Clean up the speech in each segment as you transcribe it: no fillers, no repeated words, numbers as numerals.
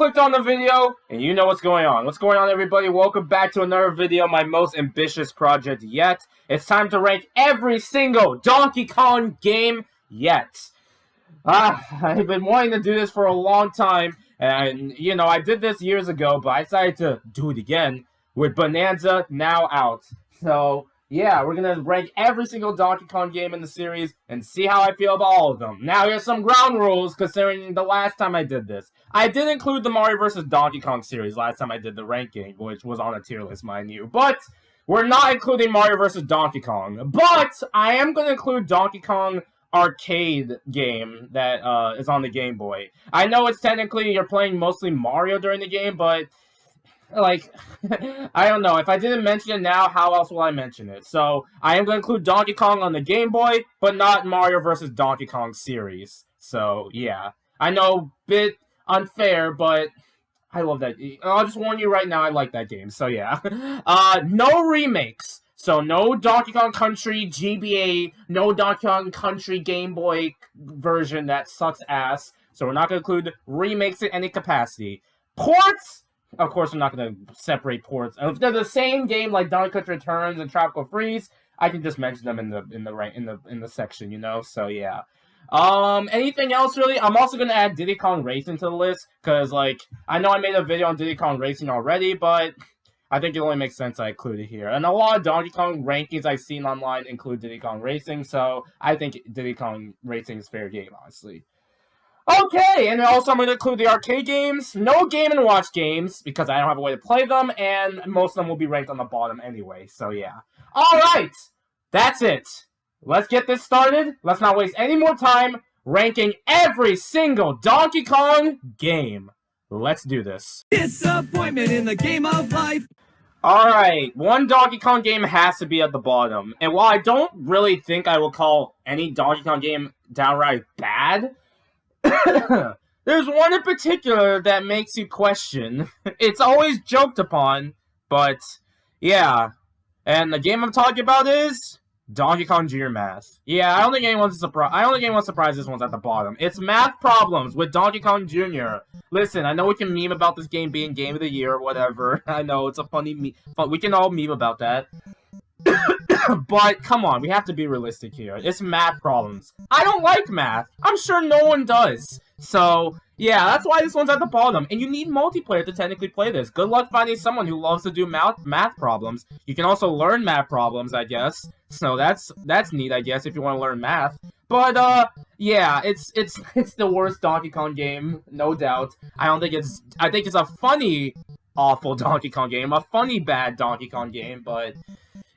clicked on the video, and you know what's going on. What's going on, everybody? Welcome back to another video, my most ambitious project yet. It's time to rank every single Donkey Kong game yet. I've been wanting to do this for a long time, and, you know, I did this years ago, but I decided to do it again with Bonanza now out. So, yeah, we're going to rank every single Donkey Kong game in the series and see how I feel about all of them. Now, here's some ground rules considering the last time I did this. I did include the Mario vs. Donkey Kong series last time I did the ranking, which was on a tier list, mind you. But we're not including Mario vs. Donkey Kong. But I am going to include Donkey Kong arcade game that is on the Game Boy. I know it's technically you're playing mostly Mario during the game, but like, I don't know. If I didn't mention it now, how else will I mention it? So, I am going to include Donkey Kong on the Game Boy, but not Mario vs. Donkey Kong series. So, yeah. I know, bit unfair, but I love that. I'll just warn you right now, I like that game. So, yeah. No remakes. So, no Donkey Kong Country GBA, no Donkey Kong Country Game Boy version that sucks ass. So, we're not going to include remakes in any capacity. Ports! Of course, I'm not going to separate ports. And if they're the same game like Donkey Kong Returns and Tropical Freeze, I can just mention them in the section, you know. So yeah. Anything else really? I'm also going to add Diddy Kong Racing to the list because, like, I know I made a video on Diddy Kong Racing already, but I think it only makes sense I include it here. And a lot of Donkey Kong rankings I've seen online include Diddy Kong Racing, so I think Diddy Kong Racing is fair game, honestly. Okay, and also I'm going to include the arcade games, no Game & Watch games, because I don't have a way to play them, and most of them will be ranked on the bottom anyway, so yeah. Alright, that's it. Let's get this started. Let's not waste any more time ranking every single Donkey Kong game. Let's do this. Disappointment in the game of life. Alright, one Donkey Kong game has to be at the bottom, and while I don't really think I will call any Donkey Kong game downright bad, there's one in particular that makes you question. It's always joked upon, but yeah. And the game I'm talking about is Donkey Kong Jr. Math. Yeah, I don't think anyone's surprised this one's at the bottom. It's math problems with Donkey Kong Jr. Listen, I know we can meme about this game being Game of the Year or whatever. I know, it's a funny meme. We can all meme about that. But, come on, we have to be realistic here. It's math problems. I don't like math. I'm sure no one does. So, yeah, that's why this one's at the bottom. And you need multiplayer to technically play this. Good luck finding someone who loves to do math problems. You can also learn math problems, I guess. So, that's neat, I guess, if you want to learn math. But, yeah, it's the worst Donkey Kong game, no doubt. I think it's a funny, awful Donkey Kong game. A funny, bad Donkey Kong game, but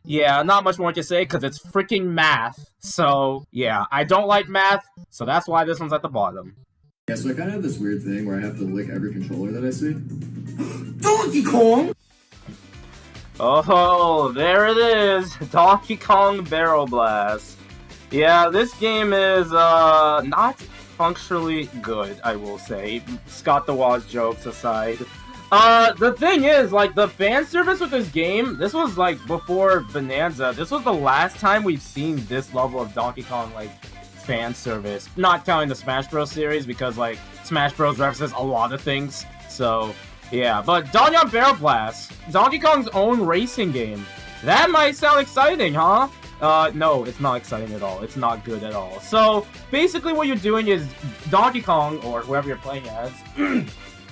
yeah, not much more to say because it's freaking math. So, yeah, I don't like math, so that's why this one's at the bottom. Yeah, so I kind of have this weird thing where I have to lick every controller that I see. Donkey Kong! Oh, there it is! Donkey Kong Barrel Blast. Yeah, this game is, not functionally good, I will say. Scott the Woz jokes aside. The thing is, like, the fan service with this game, this was, like, before Bonanza. This was the last time we've seen this level of Donkey Kong, like, fan service. Not counting the Smash Bros. Series, because, like, Smash Bros. References a lot of things. So, yeah. But Donkey Kong Barrel Blast, Donkey Kong's own racing game. That might sound exciting, huh? No, it's not exciting at all. It's not good at all. So, basically what you're doing is Donkey Kong, or whoever you're playing as,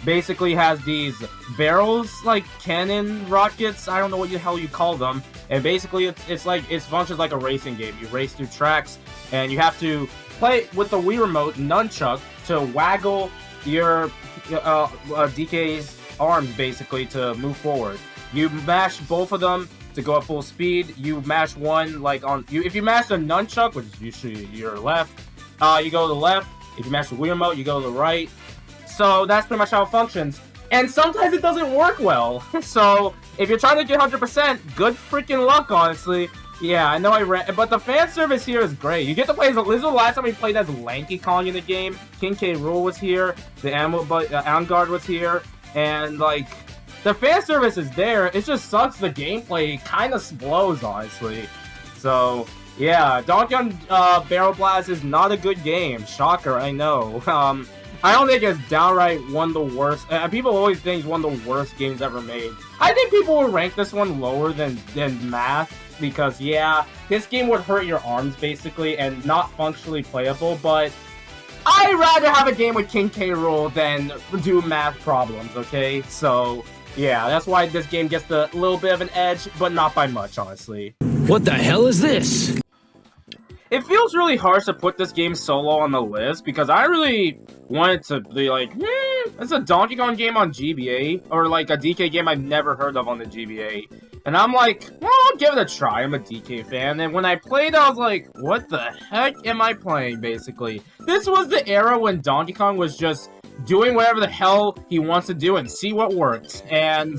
basically has these barrels, like cannon rockets, I don't know what the hell you call them, and basically it functions like a racing game. You race through tracks, and you have to play with the Wii Remote nunchuck to waggle your DK's arms, basically, to move forward. You mash both of them to go at full speed. You mash one, like, if you mash the nunchuck, which is usually your left, you go to the left. If you mash the Wii Remote, you go to the right. So that's pretty much how it functions. And sometimes it doesn't work well. So if you're trying to get 100%, good freaking luck, honestly. Yeah, I know but the fan service here is great. You get to play as, this was the last time we played as Lanky Kong in the game. King K. Rool was here. The Angard was here. And, like, the fan service is there. It just sucks the gameplay kind of blows, honestly. So, yeah, Donkey Kong Barrel Blast is not a good game. Shocker, I know. I don't think it's downright one of the worst. People always think it's one of the worst games ever made. I think people will rank this one lower than Math because, yeah, this game would hurt your arms basically and not functionally playable, but I'd rather have a game with King K. Rool than do math problems, okay? So, yeah, that's why this game gets a little bit of an edge, but not by much, honestly. What the hell is this? It feels really harsh to put this game solo on the list because I really wanted to be like, it's a Donkey Kong game on GBA, or like a DK game I've never heard of on the GBA. And I'm like, well, I'll give it a try. I'm a DK fan. And when I played, I was like, what the heck am I playing, basically? This was the era when Donkey Kong was just doing whatever the hell he wants to do and see what worked. And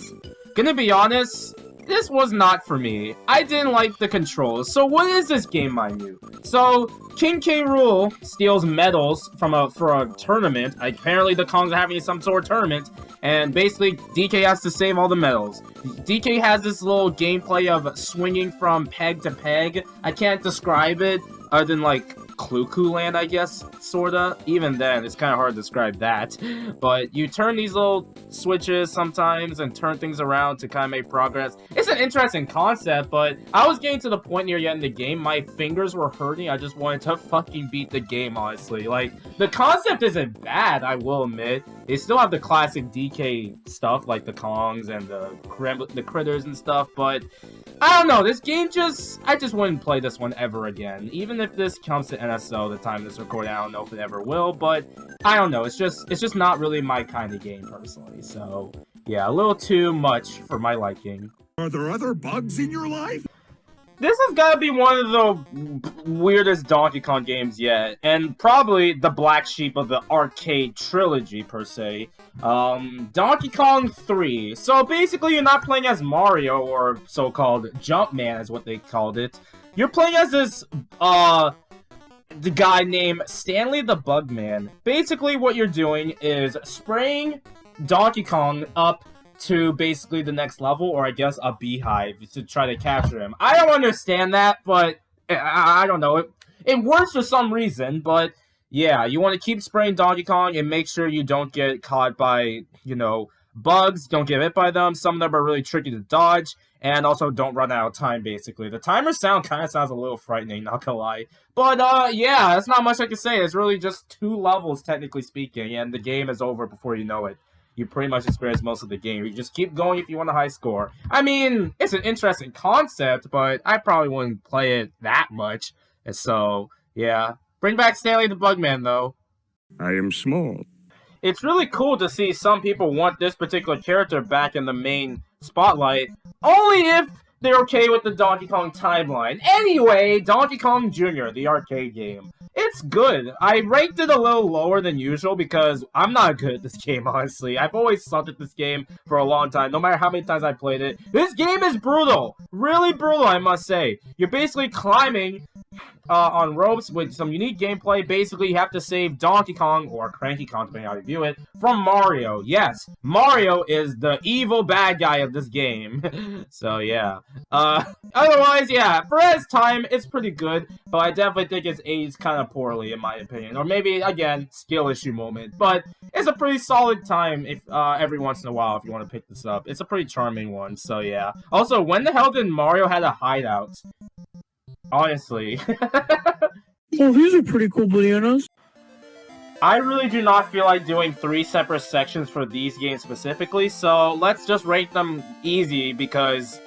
gonna be honest, this was not for me. I didn't like the controls. So what is this game, mind you? So King K. Rool steals medals for a tournament. Apparently the Kongs are having some sort of tournament, and basically DK has to save all the medals. DK has this little gameplay of swinging from peg to peg. I can't describe it other than like Clue Land, I guess, sorta. Even then, it's kind of hard to describe that. But you turn these little switches sometimes and turn things around to kind of make progress. It's an interesting concept, but I was getting to the point near the end of the game, my fingers were hurting. I just wanted to fucking beat the game, honestly. Like, the concept isn't bad, I will admit. They still have the classic DK stuff, like the Kongs and the critters and stuff, but I don't know, this game I just wouldn't play this one ever again. Even if this comes to NSO the time this recording, I don't know if it ever will, but I don't know, it's just not really my kind of game, personally. So, yeah, a little too much for my liking. Are there other bugs in your life? This has got to be one of the weirdest Donkey Kong games yet, and probably the black sheep of the arcade trilogy, per se. Donkey Kong 3. So basically, you're not playing as Mario, or so-called Jumpman is what they called it. You're playing as this, the guy named Stanley the Bugman. Basically, what you're doing is spraying Donkey Kong up to basically the next level, or I guess a beehive to try to capture him. I don't understand that, but I don't know. It works for some reason, but yeah, you want to keep spraying Donkey Kong and make sure you don't get caught by, you know, bugs, don't get hit by them. Some of them are really tricky to dodge, and also don't run out of time, basically. The timer kind of sounds a little frightening, not gonna lie. But, yeah, that's not much I can say. It's really just 2 levels, technically speaking, and the game is over before you know it. You pretty much experience most of the game. You just keep going if you want a high score. I mean, it's an interesting concept, but I probably wouldn't play it that much. And so, yeah. Bring back Stanley the Bugman, though. I am small. It's really cool to see some people want this particular character back in the main spotlight, only if they're okay with the Donkey Kong timeline. Anyway, Donkey Kong Jr., the arcade game. It's good. I ranked it a little lower than usual because I'm not good at this game, honestly. I've always sucked at this game for a long time, no matter how many times I played it. This game is brutal. Really brutal, I must say. You're basically climbing on ropes with some unique gameplay. Basically, you have to save Donkey Kong, or Cranky Kong, depending on how you view it, from Mario. Yes, Mario is the evil bad guy of this game. So, yeah. Otherwise, yeah, for its time, it's pretty good, but I definitely think it's aged kind of poorly, in my opinion. Or maybe, again, skill issue moment. But it's a pretty solid time if every once in a while if you want to pick this up. It's a pretty charming one, so yeah. Also, when the hell did Mario have a hideout? Honestly. Well, these are pretty cool bananas. I really do not feel like doing 3 separate sections for these games specifically, so let's just rank them easy because,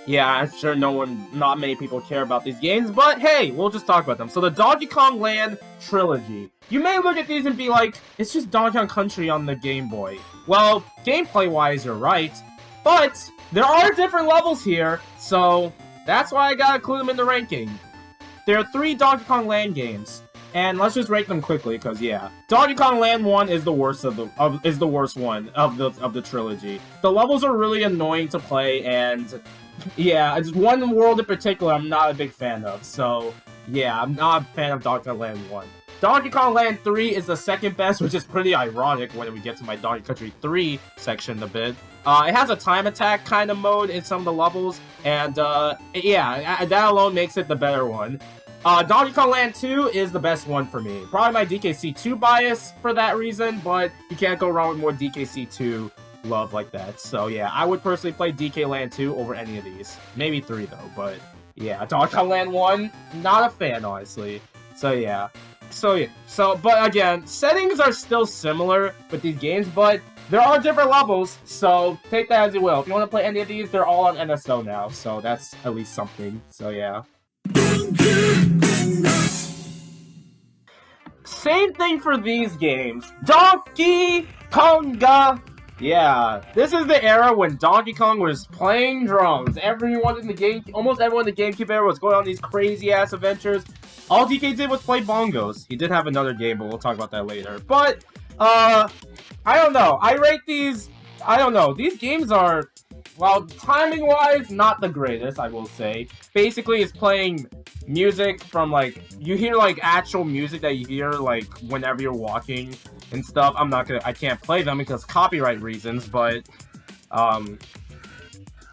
yeah, I'm sure not many people care about these games, but hey, we'll just talk about them. So the Donkey Kong Land trilogy. You may look at these and be like, it's just Donkey Kong Country on the Game Boy. Well, gameplay-wise, you're right, but there are different levels here, so that's why I gotta include them in the ranking. There are 3 Donkey Kong Land games, and let's just rank them quickly, because yeah, Donkey Kong Land 1 is the worst is the worst one of the trilogy. The levels are really annoying to play, and yeah, just one world in particular I'm not a big fan of. So yeah, I'm not a fan of Donkey Kong Land 1. Donkey Kong Land 3 is the second best, which is pretty ironic when we get to my Donkey Country 3 section a bit. It has a time attack kind of mode in some of the levels, and yeah, that alone makes it the better one. Donkey Kong Land 2 is the best one for me. Probably my DKC2 bias for that reason, but you can't go wrong with more DKC2 love like that. So yeah, I would personally play DK Land 2 over any of these. Maybe 3 though, but yeah, Donkey Kong Land 1, not a fan, honestly. So yeah. But again, settings are still similar with these games, but there are different levels, so take that as you will. If you want to play any of these, they're all on NSO now, so that's at least something. So yeah. Same thing for these games. Donkey Konga! Yeah, this is the era when Donkey Kong was playing drums. Everyone in the game, almost everyone in the GameCube era was going on these crazy-ass adventures. All DK did was play bongos. He did have another game, but we'll talk about that later. But, I don't know. I rate these, I don't know. These games are, well, timing-wise, not the greatest, I will say. Basically, it's playing music from, like, you hear, like, actual music that you hear, like, whenever you're walking and stuff. I can't play them because copyright reasons, but,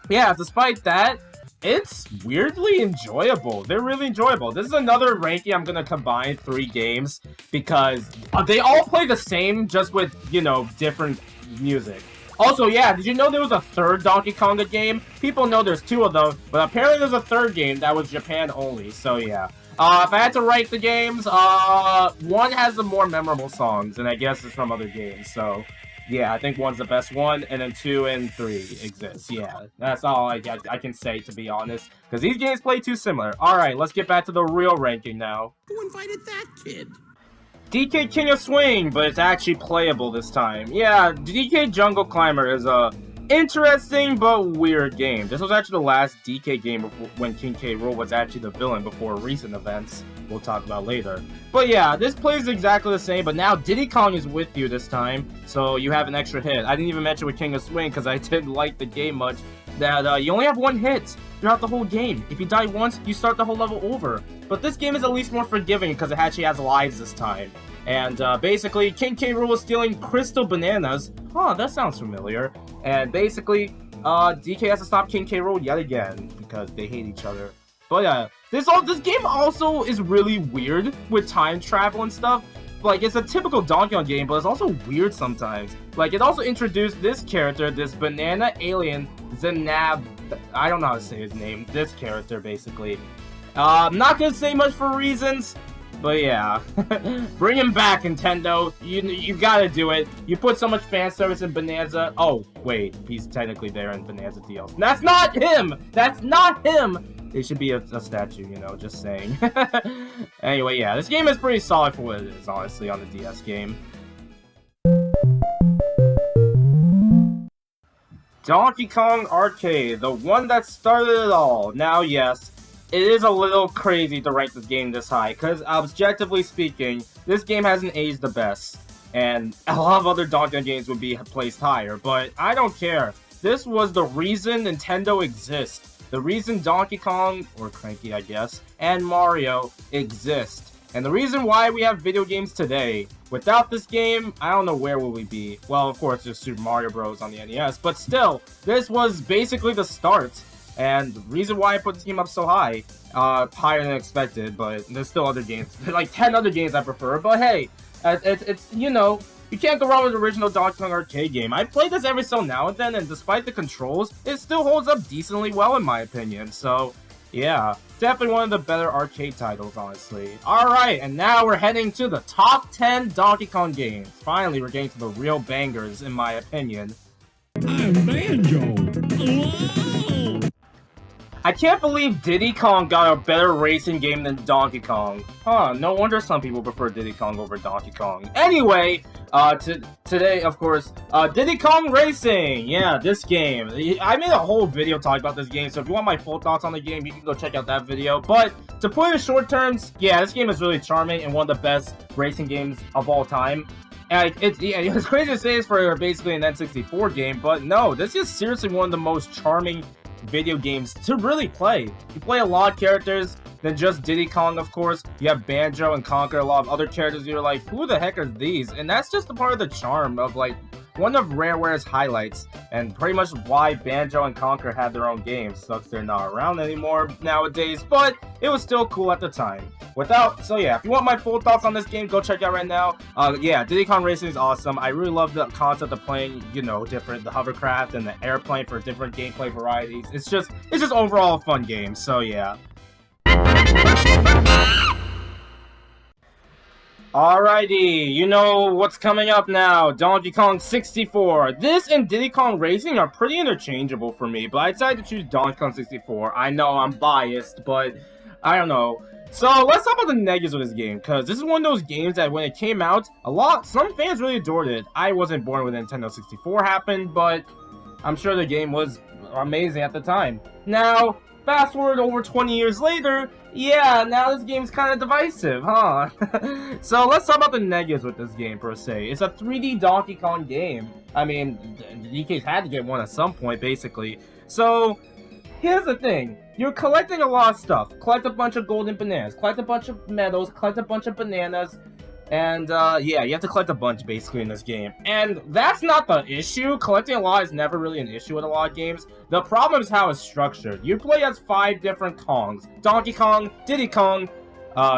yeah, despite that, it's weirdly enjoyable. They're really enjoyable. This is another ranking I'm gonna combine 3 games because they all play the same, just with, you know, different music. Also, yeah, did you know there was a 3rd Donkey Konga game? People know there's 2 of them, but apparently there's a 3rd game that was Japan only, so yeah. If I had to rank the games, 1 has the more memorable songs, and I guess it's from other games, so yeah, I think 1's the best one, and then 2 and 3 exist. Yeah, that's all I can say, to be honest, because these games play too similar. Alright, let's get back to the real ranking now. Who invited that kid? DK King of Swing, but it's actually playable this time. Yeah, DK Jungle Climber is a interesting but weird game. This was actually the last DK game when King K. Rool was actually the villain before recent events we'll talk about later. But yeah, this plays exactly the same, but now Diddy Kong is with you this time, so you have an extra hit. I didn't even mention with King of Swing because I didn't like the game much, that you only have 1 hit throughout the whole game. If you die once, you start the whole level over. But this game is at least more forgiving because it actually has lives this time. And basically, King K. Rool is stealing crystal bananas. Huh, that sounds familiar. And basically, DK has to stop King K. Rool yet again because they hate each other. But yeah, this game also is really weird with time travel and stuff. Like, it's a typical Donkey Kong game, but it's also weird sometimes. Like, it also introduced this character, this banana alien, Zanab. I don't know how to say his name. This character, basically. I'm not gonna say much for reasons, but yeah. Bring him back, Nintendo. You gotta do it. You put so much fan service in Bonanza. Oh, wait. He's technically there in Bonanza DLC. That's not him! That's not him! It should be a statue, you know, just saying. Anyway, yeah, this game is pretty solid for what it is, honestly, on the DS game. Donkey Kong Arcade, the one that started it all. Now, yes, it is a little crazy to rank this game this high, because objectively speaking, this game hasn't aged the best. And a lot of other Donkey Kong games would be placed higher, but I don't care. This was the reason Nintendo exists. The reason Donkey Kong, or Cranky I guess, and Mario exist. And the reason why we have video games today. Without this game, I don't know where would we be. Well, of course, there's Super Mario Bros. On the NES, but still, this was basically the start. And the reason why I put this game up so high, higher than expected, but there's still other games. There's like 10 other games I prefer, but hey, it's you know, you can't go wrong with the original Donkey Kong Arcade game. I play this every so now and then, and despite the controls, it still holds up decently well in my opinion. So, yeah, definitely one of the better arcade titles, honestly. Alright, and now we're heading to the top 10 Donkey Kong games. Finally, we're getting to the real bangers, in my opinion. I'm Banjo. Whoa! I can't believe Diddy Kong got a better racing game than Donkey Kong. Huh, no wonder some people prefer Diddy Kong over Donkey Kong. Anyway, today, of course, Diddy Kong Racing! Yeah, this game. I made a whole video talking about this game, so if you want my full thoughts on the game, you can go check out that video. But, to put it in short terms, yeah, this game is really charming and one of the best racing games of all time. And it's crazy to say this for basically an N64 game, but no, this is seriously one of the most charming video games to really play. You play a lot of characters than just Diddy Kong, of course. You have Banjo and Conker, a lot of other characters. You're like, who the heck are these? And that's just a part of the charm of, like, one of Rareware's highlights, and pretty much why Banjo and Conker had their own games. Sucks they're not around anymore nowadays, but it was still cool at the time. So yeah, if you want my full thoughts on this game, go check it out right now. Yeah, Diddy Kong Racing is awesome. I really love the concept of playing, you know, the hovercraft and the airplane for different gameplay varieties. It's just overall a fun game, so yeah. Alrighty, you know what's coming up now, Donkey Kong 64. This and Diddy Kong Racing are pretty interchangeable for me, but I decided to choose Donkey Kong 64. I know I'm biased, but I don't know. So let's talk about the negatives of this game, because this is one of those games that when it came out, some fans really adored it. I wasn't born when Nintendo 64 happened, but I'm sure the game was amazing at the time. Now, fast forward over 20 years later, yeah, now this game's kind of divisive, huh? So let's talk about the negatives with this game, per se. It's a 3D Donkey Kong game. I mean, the DKs had to get one at some point, basically. So, here's the thing. You're collecting a lot of stuff. Collect a bunch of golden bananas. Collect a bunch of medals. Collect a bunch of bananas. And, yeah, you have to collect a bunch, basically, in this game. And that's not the issue. Collecting a lot is never really an issue with a lot of games. The problem is how it's structured. You play as 5 different Kongs. Donkey Kong, Diddy Kong,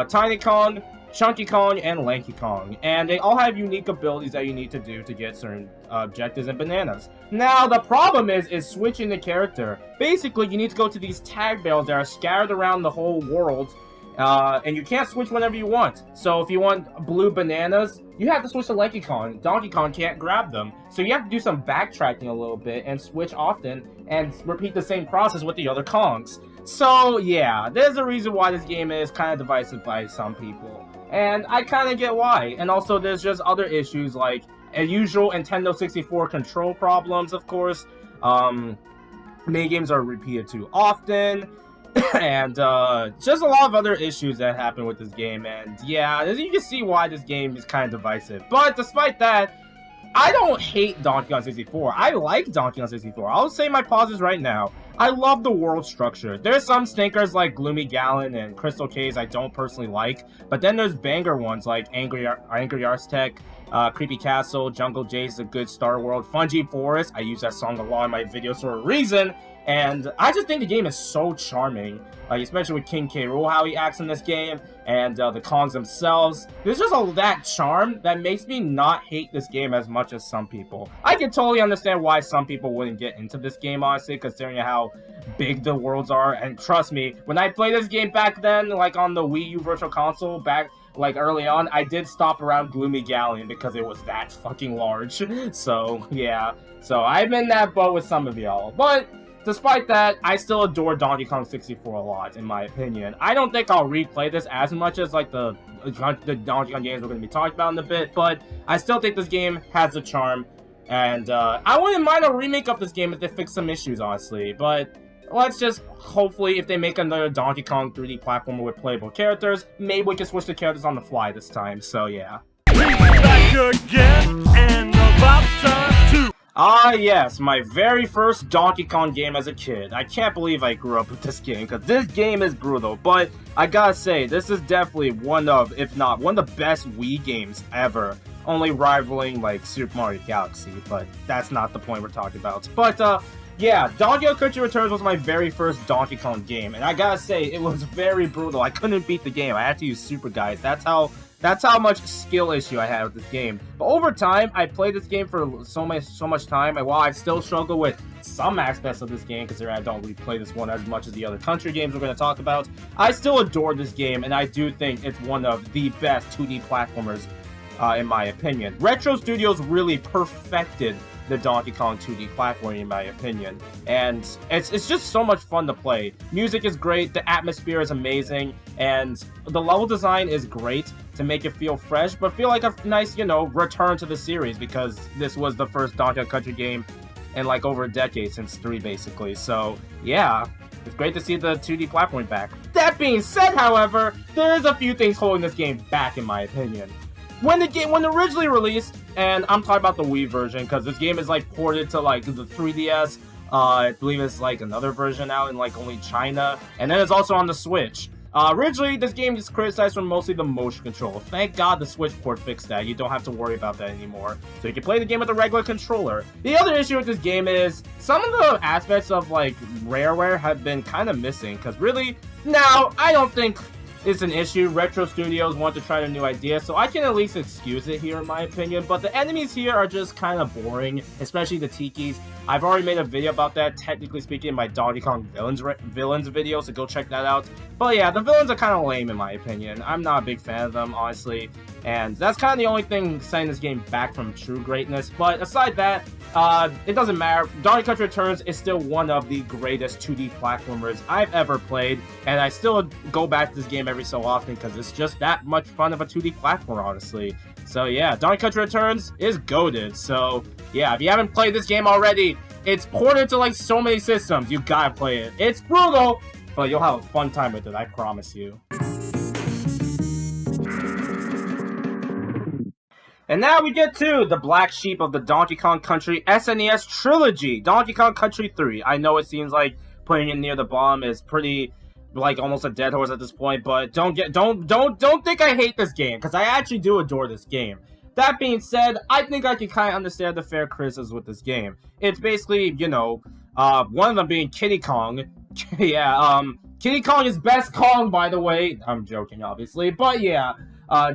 Tiny Kong, Chunky Kong, and Lanky Kong. And they all have unique abilities that you need to do to get certain objectives and bananas. Now, the problem is switching the character. Basically, you need to go to these tag bales that are scattered around the whole world. And you can't switch whenever you want. So if you want blue bananas, you have to switch to Lanky Kong. Donkey Kong can't grab them. So you have to do some backtracking a little bit and switch often and repeat the same process with the other Kongs. So yeah, there's a reason why this game is kind of divisive by some people. And I kind of get why. And also there's just other issues like usual Nintendo 64 control problems, of course. Minigames are repeated too often. And just a lot of other issues that happen with this game, and yeah, as you can see why this game is kind of divisive. But despite that, I don't hate Donkey Kong 64. I like Donkey Kong 64. I'll say my pauses right now. I love the world structure. There's some stinkers like Gloomy Gallon and Crystal Caves I don't personally like, but then there's banger ones like Angry Architect, Creepy Castle, Jungle Jay's a good Star World, Fungi Forest. I use that song a lot in my videos for a reason. And I just think the game is so charming, especially with King K. Rool, how he acts in this game, and the Kongs themselves. There's just that charm that makes me not hate this game as much as some people. I can totally understand why some people wouldn't get into this game, honestly, considering how big the worlds are. And trust me, when I played this game back then, like on the Wii U Virtual Console, like early on, I did stop around Gloomy Galleon because it was that fucking large. So, yeah. So, I'm in that boat with some of y'all. But despite that, I still adore Donkey Kong 64 a lot, in my opinion. I don't think I'll replay this as much as, like, the Donkey Kong games we're going to be talking about in a bit, but I still think this game has a charm, and I wouldn't mind a remake of this game if they fix some issues, honestly, but let's just, hopefully, if they make another Donkey Kong 3D platformer with playable characters, maybe we can switch the characters on the fly this time, so yeah. Back again and about time to. Ah yes, my very first Donkey Kong game as a kid. I can't believe I grew up with this game, because this game is brutal, but I gotta say, this is definitely one of, if not, one of the best Wii games ever. Only rivaling, like, Super Mario Galaxy, but that's not the point we're talking about. But, yeah, Donkey Kong Country Returns was my very first Donkey Kong game, and I gotta say, it was very brutal. I couldn't beat the game. I had to use Super Guys. That's how much skill issue I had with this game. But over time, I played this game for so much time, and while I still struggle with some aspects of this game, considering I don't really play this one as much as the other country games we're going to talk about, I still adore this game, and I do think it's one of the best 2D platformers, in my opinion. Retro Studios really perfected the Donkey Kong 2D platforming, in my opinion, and it's just so much fun to play. Music is great, the atmosphere is amazing, and the level design is great to make it feel fresh, but feel like a nice, you know, return to the series, because this was the first Donkey Kong Country game in like over a decade, since 3 basically. So yeah, it's great to see the 2D platforming back. That being said, however, there's a few things holding this game back, in my opinion. When originally released, and I'm talking about the Wii version, because this game is like ported to like the 3DS, I believe it's like another version now in like only China, and then it's also on the Switch. Originally, this game is criticized for mostly the motion control. Thank God the Switch port fixed that. You don't have to worry about that anymore. So you can play the game with a regular controller. The other issue with this game is some of the aspects of, like, Rareware have been kind of missing. Because really, now, I don't think it's an issue. Retro Studios want to try a new idea, so I can at least excuse it here in my opinion. But the enemies here are just kind of boring, especially the Tikis. I've already made a video about that, technically speaking, in my Donkey Kong villains video, so go check that out. But yeah, the villains are kind of lame in my opinion. I'm not a big fan of them, honestly. And that's kind of the only thing setting this game back from true greatness. But aside that, it doesn't matter. Donkey Country Returns is still one of the greatest 2D platformers I've ever played. And I still go back to this game every so often because it's just that much fun of a 2D platformer, honestly. So yeah, Donkey Country Returns is goated. So yeah, if you haven't played this game already, it's ported to like so many systems. You gotta play it. It's brutal, but you'll have a fun time with it, I promise you. And now we get to the black sheep of the Donkey Kong Country SNES trilogy, Donkey Kong Country 3. I know it seems like putting it near the bottom is pretty, like, almost a dead horse at this point, but don't think I hate this game, because I actually do adore this game. That being said, I think I can kind of understand the fair criticisms with this game. It's basically, you know, one of them being Kiddy Kong. Yeah, Kiddy Kong is best Kong, by the way. I'm joking, obviously, but yeah.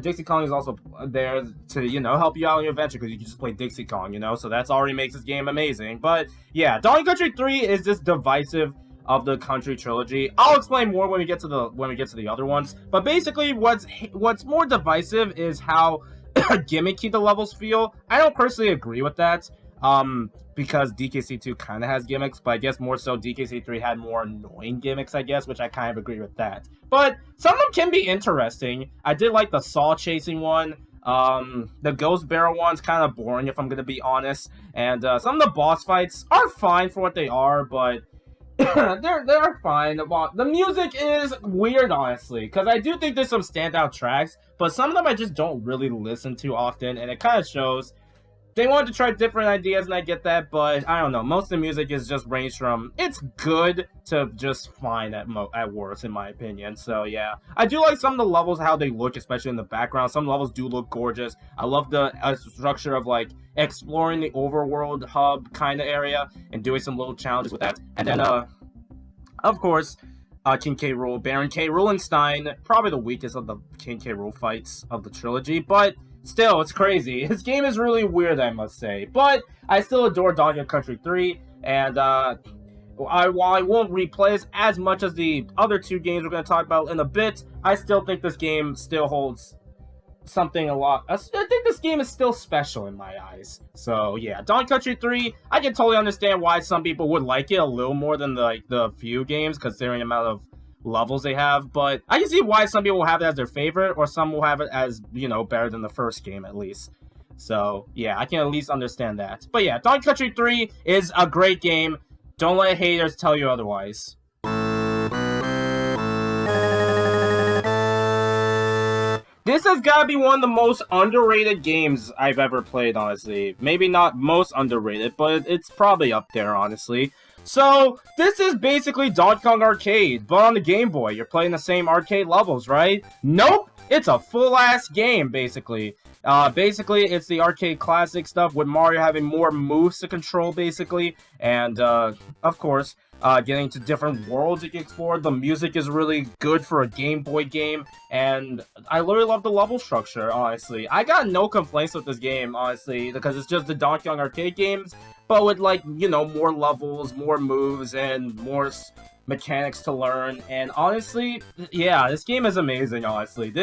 Dixie Kong is also there to, you know, help you out in your adventure because you can just play Dixie Kong, you know, so that's already makes this game amazing. But yeah, Donkey Country 3 is just divisive of the Country trilogy. I'll explain more when we get to the other ones. But basically, what's more divisive is how gimmicky the levels feel. I don't personally agree with that. Because DKC2 kind of has gimmicks, but I guess more so DKC3 had more annoying gimmicks, I guess, which I kind of agree with that. But some of them can be interesting. I did like the saw chasing one. The ghost barrel one's kind of boring, if I'm going to be honest. And some of the boss fights are fine for what they are, but they're fine. The music is weird, honestly, because I do think there's some standout tracks, but some of them I just don't really listen to often, and it kind of shows. They wanted to try different ideas, and I get that, but I don't know. Most of the music is just ranged from it's good to just fine at worst, in my opinion. So yeah, I do like some of the levels, how they look, especially in the background. Some levels do look gorgeous. I love the structure of like exploring the overworld hub kind of area and doing some little challenges with that. And then, of course, King K. Rool, Baron K. Rulenstein, probably the weakest of the King K. Rool fights of the trilogy, but still, it's crazy. This game is really weird, I must say. But I still adore Donkey Kong Country 3, and while I won't replay this as much as the other two games we're going to talk about in a bit, I still think this game still holds something a lot. I think this game is still special in my eyes. So yeah, Donkey Country 3, I can totally understand why some people would like it a little more than the few games, considering the amount of levels they have, but I can see why some people will have it as their favorite, or some will have it as, you know, better than the first game at least. So yeah, I can at least understand that. But yeah, Donkey Country 3 is a great game. Don't let haters tell you otherwise. This has got to be one of the most underrated games I've ever played, honestly. Maybe not most underrated, but it's probably up there, honestly. So, this is basically Donkey Kong Arcade, but on the Game Boy. You're playing the same arcade levels, right? Nope! It's a full-ass game, basically. Basically, it's the arcade classic stuff, with Mario having more moves to control, basically. And, of course, getting to different worlds you can explore. The music is really good for a Game Boy game, and I literally love the level structure, honestly. I got no complaints with this game, honestly, because it's just the Donkey Kong Arcade games, but with, like, you know, more levels, more moves, and more mechanics to learn. And honestly, yeah, this game is amazing, honestly.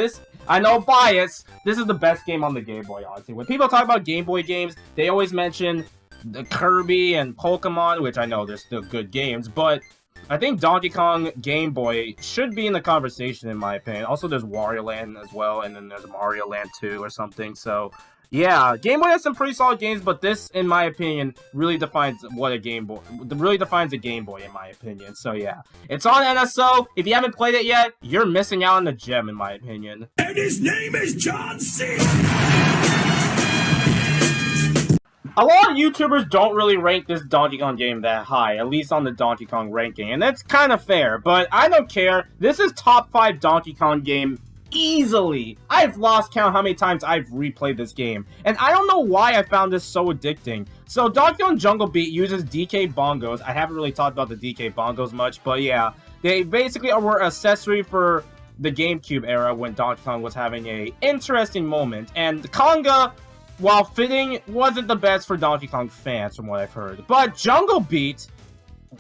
I know, bias, this is the best game on the Game Boy, honestly. When people talk about Game Boy games, they always mention the Kirby and Pokemon, which I know they're still good games, but I think Donkey Kong Game Boy should be in the conversation, in my opinion. Also, there's Wario Land as well, and then there's Mario Land 2 or something, so yeah, Game Boy has some pretty solid games, but this, in my opinion, really defines what a Game Boy, really defines a Game Boy, in my opinion. So yeah, it's on NSO. If you haven't played it yet, you're missing out on the gem, in my opinion. And his name is John C. A lot of YouTubers don't really rank this Donkey Kong game that high, at least on the Donkey Kong ranking, and that's kind of fair, but I don't care. This is top 5 Donkey Kong game easily. I've lost count how many times I've replayed this game, and I don't know why I found this so addicting. So Donkey Kong Jungle Beat uses DK bongos. I haven't really talked about the DK bongos much, but yeah, they basically were accessory for the GameCube era when Donkey Kong was having a interesting moment, and Konga, while fitting, wasn't the best for Donkey Kong fans from what I've heard. But Jungle Beat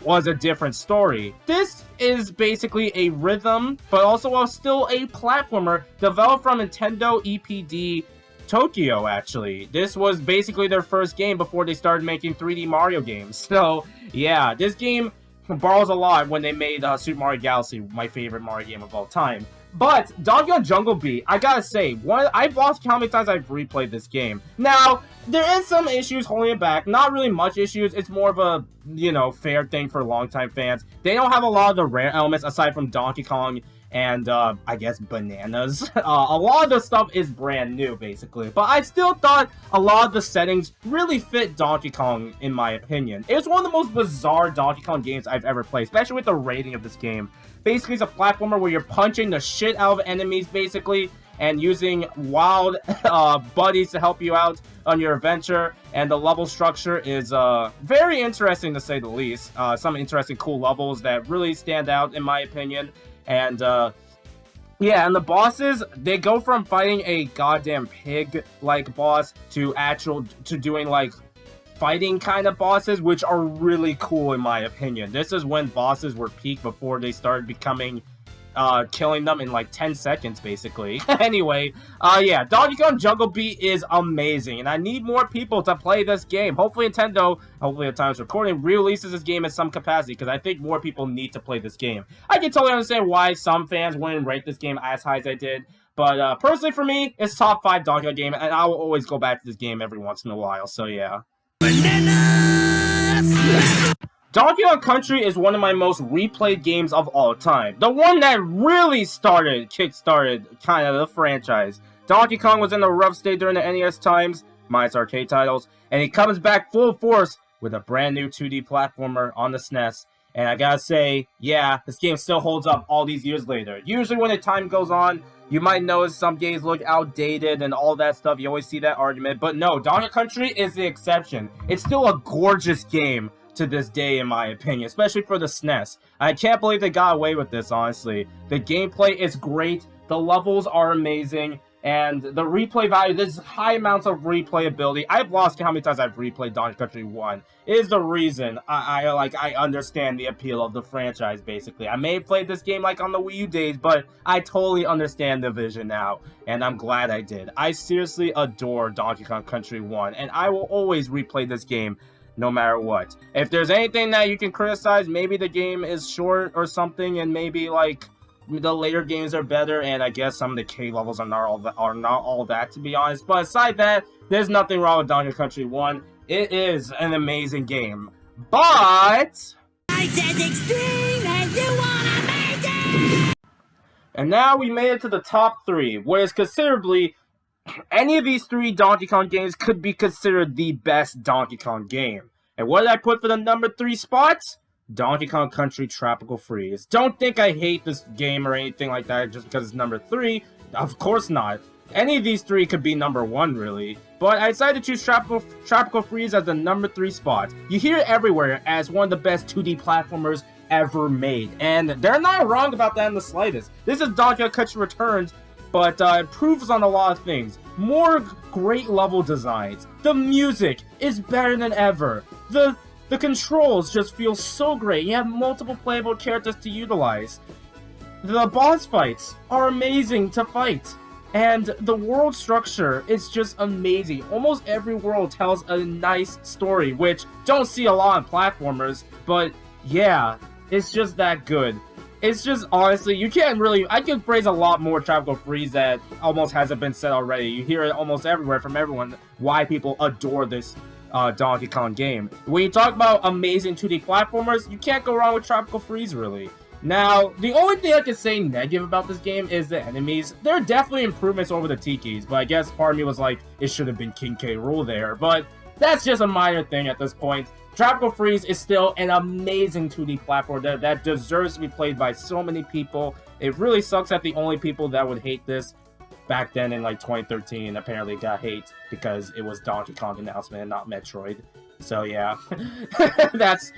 was a different story. This is basically a rhythm, but also still a platformer developed from Nintendo EPD Tokyo, actually. This was basically their first game before they started making 3D Mario games. So, yeah, this game borrows a lot when they made Super Mario Galaxy, my favorite Mario game of all time. But Donkey Kong Jungle Beat, I gotta say, I've lost count how many times I've replayed this game. Now, there is some issues holding it back. Not really much issues. It's more of a, you know, fair thing for longtime fans. They don't have a lot of the rare elements aside from Donkey Kong and, I guess, Bananas. A lot of the stuff is brand new, basically. But I still thought a lot of the settings really fit Donkey Kong, in my opinion. It was one of the most bizarre Donkey Kong games I've ever played, especially with the rating of this game. Basically, it's a platformer where you're punching the shit out of enemies, basically, and using wild buddies to help you out on your adventure. And the level structure is very interesting, to say the least. Some interesting, cool levels that really stand out, in my opinion. And, yeah, and the bosses, they go from fighting a goddamn pig-like boss to doing, like, fighting kind of bosses, which are really cool in my opinion. This is when bosses were peak before they started becoming killing them in like 10 seconds basically. Anyway, yeah, Donkey Kong Jungle Beat is amazing, and I need more people to play this game. Hopefully Nintendo, hopefully at times recording, releases this game in some capacity, because I think more people need to play this game. I can totally understand why some fans wouldn't rate this game as high as I did, but personally for me, it's top 5 Donkey Kong game, and I will always go back to this game every once in a while, so yeah. Donkey Kong Country is one of my most replayed games of all time. The one that really kick-started kind of the franchise. Donkey Kong was in a rough state during the NES times, minus arcade titles, and he comes back full force with a brand new 2D platformer on the SNES. And I gotta say, yeah, this game still holds up all these years later. Usually when the time goes on, you might notice some games look outdated and all that stuff. You always see that argument. But no, Donkey Kong Country is the exception. It's still a gorgeous game to this day, in my opinion, especially for the SNES. I can't believe they got away with this, honestly. The gameplay is great, the levels are amazing, and the replay value, there's high amounts of replayability. I've lost how many times I've replayed Donkey Kong Country 1. It is the reason I understand the appeal of the franchise, basically. I may have played this game like on the Wii U days, but I totally understand the vision now, and I'm glad I did. I seriously adore Donkey Kong Country 1, and I will always replay this game no matter what. If there's anything that you can criticize, maybe the game is short or something, and maybe like the later games are better, and I guess some of the cave levels are not all that, to be honest. But aside that, there's nothing wrong with Donkey Kong Country 1. It is an amazing game. But and now we made it to the top 3, where it's considerably any of these 3 Donkey Kong games could be considered the best Donkey Kong game. And what did I put for the number 3 spots? Donkey Kong Country Tropical Freeze. Don't think I hate this game or anything like that just because it's number 3. Of course not. Any of these 3 could be number 1, really. But I decided to choose Tropical Freeze as the number 3 spot. You hear it everywhere as one of the best 2D platformers ever made. And they're not wrong about that in the slightest. This is Donkey Kong Country Returns, but improves on a lot of things. More great level designs. The music is better than ever. The controls just feel so great. You have multiple playable characters to utilize. The boss fights are amazing to fight. And the world structure is just amazing. Almost every world tells a nice story, which don't see a lot in platformers, but yeah, it's just that good. It's just, honestly, you can't really, I could praise a lot more Tropical Freeze that almost hasn't been said already. You hear it almost everywhere from everyone, why people adore this Donkey Kong game. When you talk about amazing 2D platformers, you can't go wrong with Tropical Freeze, really. Now, the only thing I can say negative about this game is the enemies. There are definitely improvements over the Tikis, but I guess part of me was like, it should have been King K. Rool there. But that's just a minor thing at this point. Tropical Freeze is still an amazing 2D platform that deserves to be played by so many people. It really sucks that the only people that would hate this back then in like 2013 apparently got hate because it was Donkey Kong announcement and not Metroid. So yeah, that's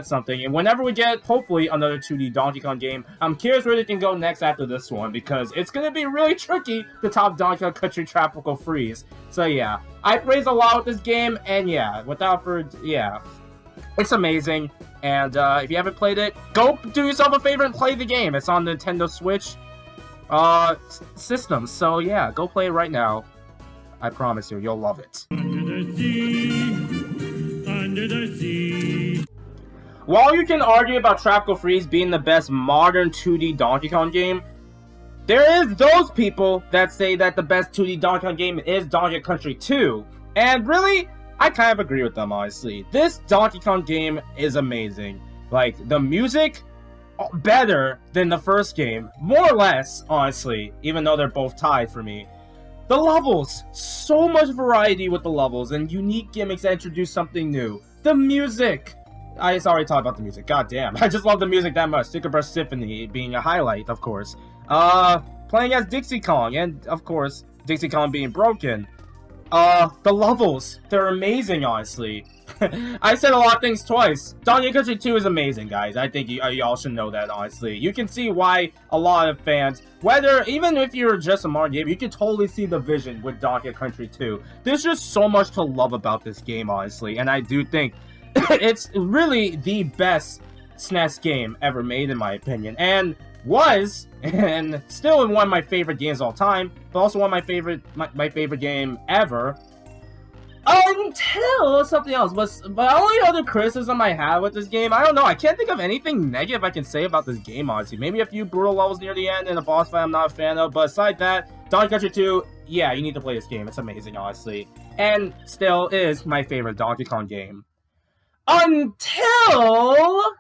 something. And whenever we get hopefully another 2D Donkey Kong game, I'm curious where they can go next after this one, because it's gonna be really tricky to top Donkey Kong Country Tropical Freeze. So yeah, I praise a lot with this game, and yeah, it's amazing. And if you haven't played it, go do yourself a favor and play the game. It's on Nintendo Switch system. So yeah, go play it right now. I promise you, you'll love it. Under the sea. While you can argue about Tropical Freeze being the best modern 2D Donkey Kong game, there is those people that say that the best 2D Donkey Kong game is Donkey Kong Country 2. And really, I kind of agree with them, honestly. This Donkey Kong game is amazing. Like, the music, better than the first game. More or less, honestly, even though they're both tied for me. The levels, so much variety with the levels and unique gimmicks that introduce something new. The music, I just already talked about the music, god damn. I just love the music that much. Sticker Brush Symphony being a highlight, of course. Playing as Dixie Kong, and of course, Dixie Kong being broken. The levels, they're amazing, honestly. I said a lot of things twice. Donkey Kong Country 2 is amazing, guys. I think y'all should know that, honestly. You can see why a lot of fans, even if you're just a Mario gamer, you can totally see the vision with Donkey Kong Country 2. There's just so much to love about this game, honestly, and I do think it's really the best SNES game ever made, in my opinion, and still one of my favorite games of all time, but also one of my favorite game ever. Until something else, but only other criticism I have with this game, I don't know, I can't think of anything negative I can say about this game, honestly. Maybe a few brutal levels near the end and a boss fight I'm not a fan of, but aside that, Donkey Kong Country 2, yeah, you need to play this game, it's amazing, honestly. And still is my favorite Donkey Kong game. Until...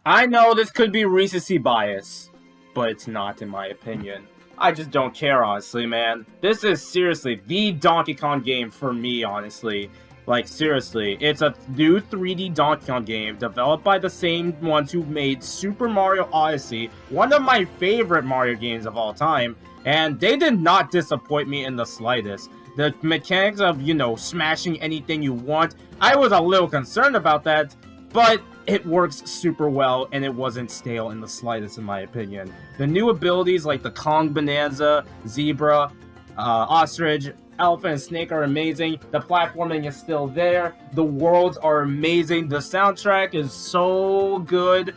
I know this could be recency bias, but it's not, in my opinion. I just don't care, honestly, man. This is seriously the Donkey Kong game for me, honestly. Like, seriously, it's a new 3D Donkey Kong game developed by the same ones who made Super Mario Odyssey, one of my favorite Mario games of all time, and they did not disappoint me in the slightest. The mechanics of, smashing anything you want, I was a little concerned about that, but it works super well, and it wasn't stale in the slightest, in my opinion. The new abilities like the Kong Bonanza, Zebra, Ostrich, Elephant, and Snake are amazing. The platforming is still there. The worlds are amazing. The soundtrack is so good.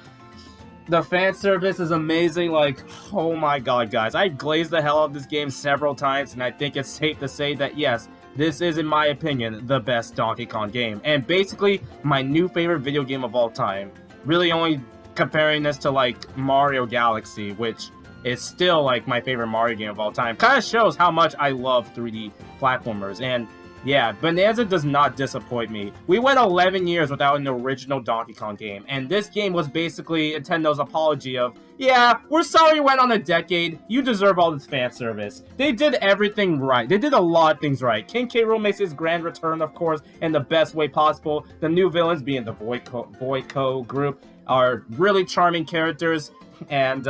The fan service is amazing. Like, oh my god, guys. I glazed the hell out of this game several times, and I think it's safe to say that, yes, this is, in my opinion, the best Donkey Kong game. And basically, my new favorite video game of all time. Really only comparing this to, like, Mario Galaxy, which is still, like, my favorite Mario game of all time. Kind of shows how much I love 3D platformers. And, yeah, Bonanza does not disappoint me. We went 11 years without an original Donkey Kong game. And this game was basically Nintendo's apology of, yeah, we're sorry you went on a decade. You deserve all this fan service. They did everything right. They did a lot of things right. King K. Rool makes his grand return, of course, in the best way possible. The new villains, being the Voidco group, are really charming characters. And,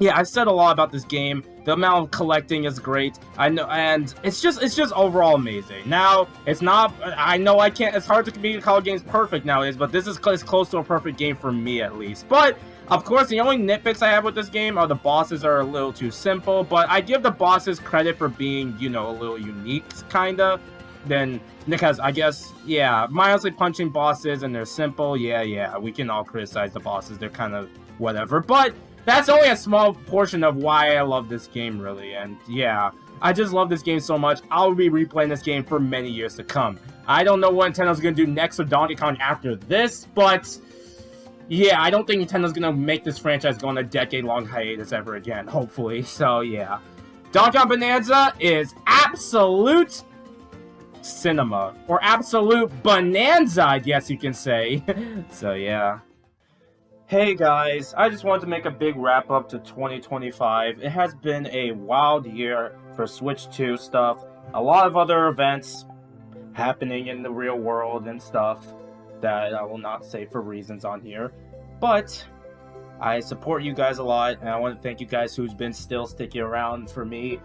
yeah, I've said a lot about this game. The amount of collecting is great. I know, and it's just overall amazing. Now, it's not, I know I can't, it's hard to call games perfect nowadays, but this is close to a perfect game for me, at least. But, of course, the only nitpicks I have with this game are the bosses are a little too simple, but I give the bosses credit for being, a little unique, kinda. Because I guess, yeah, mindlessly punching bosses and they're simple, yeah, we can all criticize the bosses, they're kind of whatever, but that's only a small portion of why I love this game, really, and yeah, I just love this game so much. I'll be replaying this game for many years to come. I don't know what Nintendo's gonna do next with Donkey Kong after this, but yeah, I don't think Nintendo's gonna make this franchise go on a decade-long hiatus ever again, hopefully, so yeah. Donkey Kong Bonanza is absolute cinema, or absolute bonanza, I guess you can say. So yeah. Hey guys, I just wanted to make a big wrap up to 2025. It has been a wild year for Switch 2 stuff. A lot of other events happening in the real world and stuff that I will not say for reasons on here. But I support you guys a lot, and I want to thank you guys who's been still sticking around for me,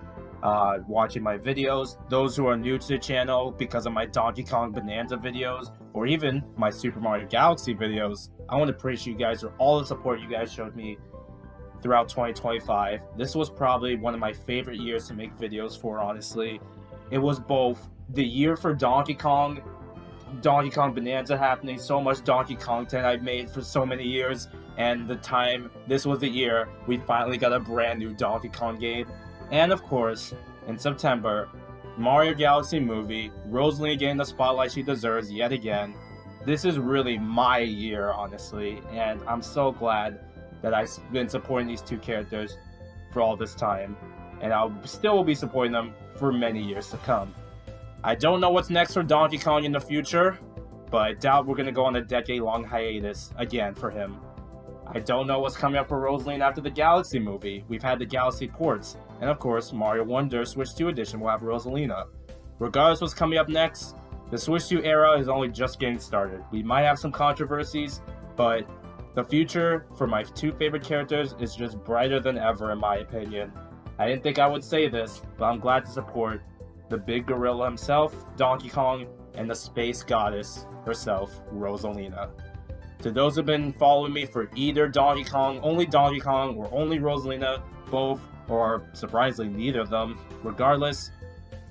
watching my videos. Those who are new to the channel because of my Donkey Kong Bonanza videos, or even my Super Mario Galaxy videos. I want to appreciate you guys for all the support you guys showed me throughout 2025. This was probably one of my favorite years to make videos for, honestly. It was both the year for Donkey Kong Bonanza happening, so much Donkey Kong content I've made for so many years, and this was the year we finally got a brand new Donkey Kong game. And of course, in September, Mario Galaxy movie, Rosalina getting the spotlight she deserves yet again. This is really my year, honestly, and I'm so glad that I've been supporting these two characters for all this time, and I'll still be supporting them for many years to come. I don't know what's next for Donkey Kong in the future, but I doubt we're going to go on a decade-long hiatus again for him. I don't know what's coming up for Rosalina after the Galaxy movie. We've had the Galaxy ports, and of course, Mario Wonder Switch 2 Edition will have Rosalina. Regardless what's coming up next, the Switch 2 era is only just getting started. We might have some controversies, but the future for my two favorite characters is just brighter than ever, in my opinion. I didn't think I would say this, but I'm glad to support the big gorilla himself, Donkey Kong, and the space goddess herself, Rosalina. To those who've been following me for either Donkey Kong, or only Rosalina, both, or surprisingly neither of them, regardless,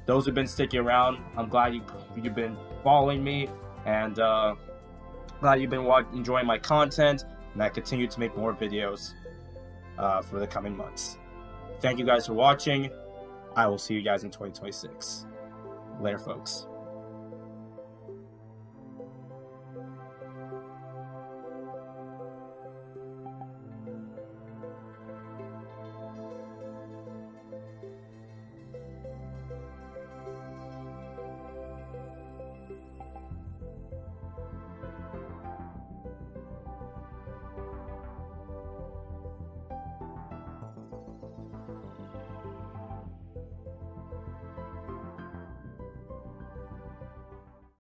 those who've been sticking around, I'm glad you've been following me, and glad you've been enjoying my content, and I continue to make more videos for the coming months. Thank you guys for watching. I will see you guys in 2026. Later, folks.